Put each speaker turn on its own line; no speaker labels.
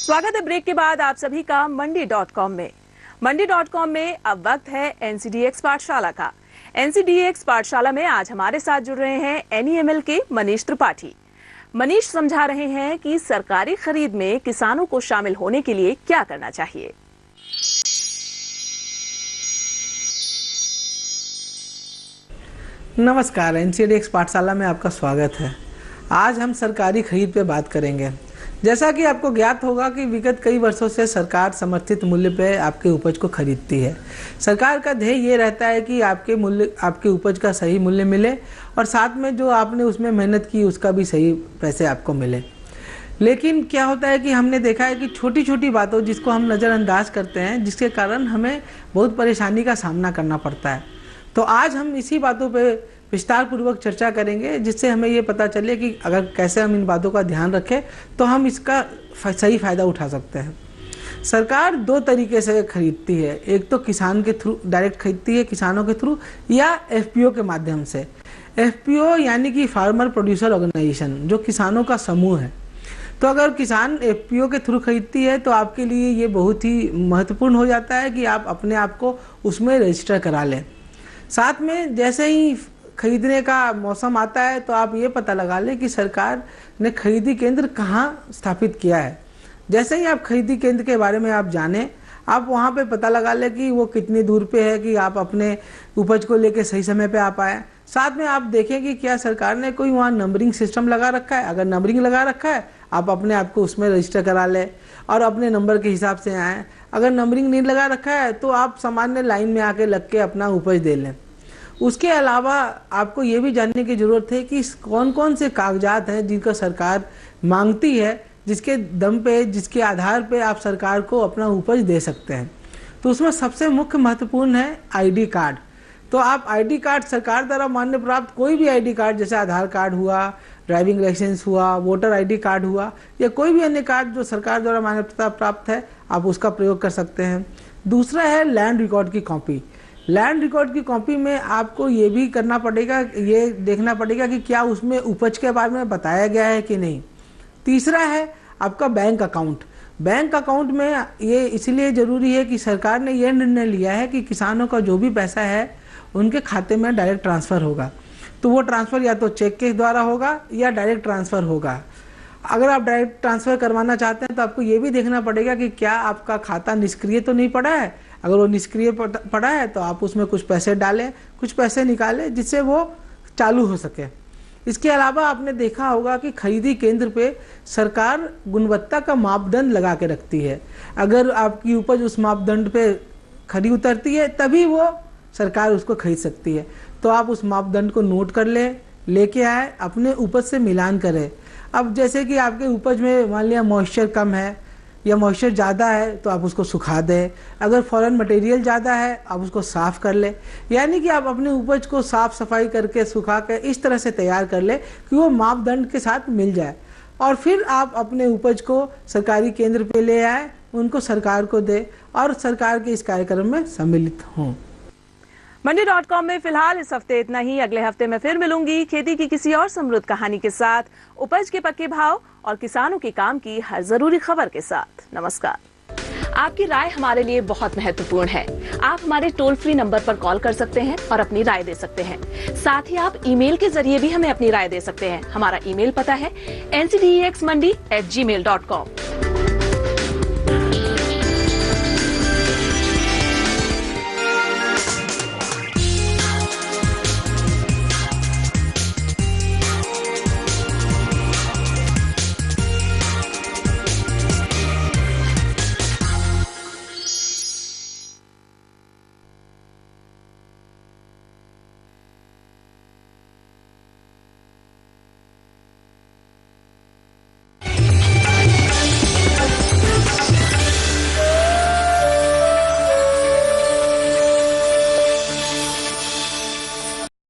स्वागत है ब्रेक के बाद आप सभी का मंडी.com में। मंडी.com में अब वक्त है NCDX पाठशाला का। NCDX पाठशाला में आज हमारे साथ जुड़ रहे हैं NEML के मनीष त्रिपाठी। मनीष समझा रहे हैं कि सरकारी खरीद में किसानों को शामिल होने के लिए क्या करना चाहिए।
नमस्कार, NCDX पाठशाला में आपका स्वागत है। आज हम सरकारी खरीद पे बात करेंगे। जैसा कि आपको ज्ञात होगा कि विगत कई वर्षों से सरकार समर्थित मूल्य पे आपके उपज को खरीदती है। सरकार का ध्येय ये रहता है कि आपके उपज का सही मूल्य मिले और साथ में जो आपने उसमें मेहनत की उसका भी सही पैसे आपको मिले। लेकिन क्या होता है कि हमने देखा है कि छोटी छोटी बातों जिसको हम नज़रअंदाज करते हैं, जिसके कारण हमें बहुत परेशानी का सामना करना पड़ता है। तो आज हम इसी बातों पे विस्तार पूर्वक चर्चा करेंगे, जिससे हमें ये पता चले कि अगर कैसे हम इन बातों का ध्यान रखें तो हम इसका सही फायदा उठा सकते हैं। सरकार दो तरीके से खरीदती है, एक तो किसान के थ्रू डायरेक्ट खरीदती है किसानों के थ्रू, या FPO के माध्यम से। FPO यानी कि फार्मर प्रोड्यूसर ऑर्गेनाइजेशन, जो किसानों का समूह है। तो अगर किसान FPO के थ्रू खरीदती है तो आपके लिए ये बहुत ही महत्वपूर्ण हो जाता है कि आप अपने आप को उसमें रजिस्टर करा लें। साथ में जैसे ही खरीदने का मौसम आता है तो आप ये पता लगा लें कि सरकार ने खरीदी केंद्र कहाँ स्थापित किया है। जैसे ही आप खरीदी केंद्र के बारे में आप जानें, आप वहाँ पे पता लगा लें कि वो कितनी दूर पे है कि आप अपने उपज को लेके सही समय पे आ पाए। साथ में आप देखें कि क्या सरकार ने कोई वहाँ नंबरिंग सिस्टम लगा रखा है। अगर नंबरिंग लगा रखा है, आप अपने आप को उसमें रजिस्टर करा लें और अपने नंबर के हिसाब से आएँ। अगर नंबरिंग नहीं लगा रखा है तो आप सामान्य लाइन में आके लग के अपना उपज दे लें। उसके अलावा आपको ये भी जानने की ज़रूरत है कि कौन कौन से कागजात हैं जिनका सरकार मांगती है, जिसके दम पे, जिसके आधार पे आप सरकार को अपना उपज दे सकते हैं। तो उसमें सबसे मुख्य महत्वपूर्ण है ID कार्ड। तो आप ID कार्ड, सरकार द्वारा मान्य प्राप्त कोई भी ID कार्ड, जैसे आधार कार्ड हुआ, ड्राइविंग लाइसेंस हुआ, वोटर ID कार्ड हुआ, या कोई भी अन्य कार्ड जो सरकार द्वारा मान्यता प्राप्त है, आप उसका प्रयोग कर सकते हैं। दूसरा है लैंड रिकॉर्ड की कॉपी। लैंड रिकॉर्ड की कॉपी में आपको ये भी करना पड़ेगा, ये देखना पड़ेगा कि क्या उसमें उपज के बारे में बताया गया है कि नहीं। तीसरा है आपका बैंक अकाउंट। बैंक अकाउंट में ये इसलिए ज़रूरी है कि सरकार ने यह निर्णय लिया है कि किसानों का जो भी पैसा है उनके खाते में डायरेक्ट ट्रांसफ़र होगा। तो वो ट्रांसफ़र या तो चेक के द्वारा होगा या डायरेक्ट ट्रांसफ़र होगा। अगर आप डायरेक्ट ट्रांसफ़र करवाना चाहते हैं तो आपको ये भी देखना पड़ेगा कि क्या आपका खाता निष्क्रिय तो नहीं पड़ा है। अगर वो निष्क्रिय पड़ा है तो आप उसमें कुछ पैसे डालें, कुछ पैसे निकालें, जिससे वो चालू हो सके। इसके अलावा आपने देखा होगा कि खरीदी केंद्र पे सरकार गुणवत्ता का मापदंड लगा के रखती है। अगर आपकी उपज उस मापदंड पे खरी उतरती है तभी वो सरकार उसको खरीद सकती है। तो आप उस मापदंड को नोट कर लें, लेके आए, अपने उपज से मिलान करें। अब जैसे कि आपके उपज में मान लिया मॉइस्चर कम है या मॉइस्चर ज़्यादा है तो आप उसको सुखा दें। अगर फॉरेन मटेरियल ज़्यादा है आप उसको साफ़ कर लें। यानी कि आप अपने उपज को साफ़ सफाई करके सुखा के इस तरह से तैयार कर लें कि वो मापदंड के साथ मिल जाए, और फिर आप अपने उपज को सरकारी केंद्र पे ले आए, उनको सरकार को दे और सरकार के इस कार्यक्रम में सम्मिलित हों।
मंडी.com में फिलहाल इस हफ्ते इतना ही। अगले हफ्ते मैं फिर मिलूंगी खेती की किसी और समृद्ध कहानी के साथ, उपज के पक्के भाव और किसानों के काम की हर जरूरी खबर के साथ। नमस्कार। आपकी राय हमारे लिए बहुत महत्वपूर्ण है। आप हमारे टोल फ्री नंबर पर कॉल कर सकते हैं और अपनी राय दे सकते हैं। साथ ही आप ईमेल के जरिए भी हमें अपनी राय दे सकते हैं। हमारा ईमेल पता है ncdexmandi@gmail.com।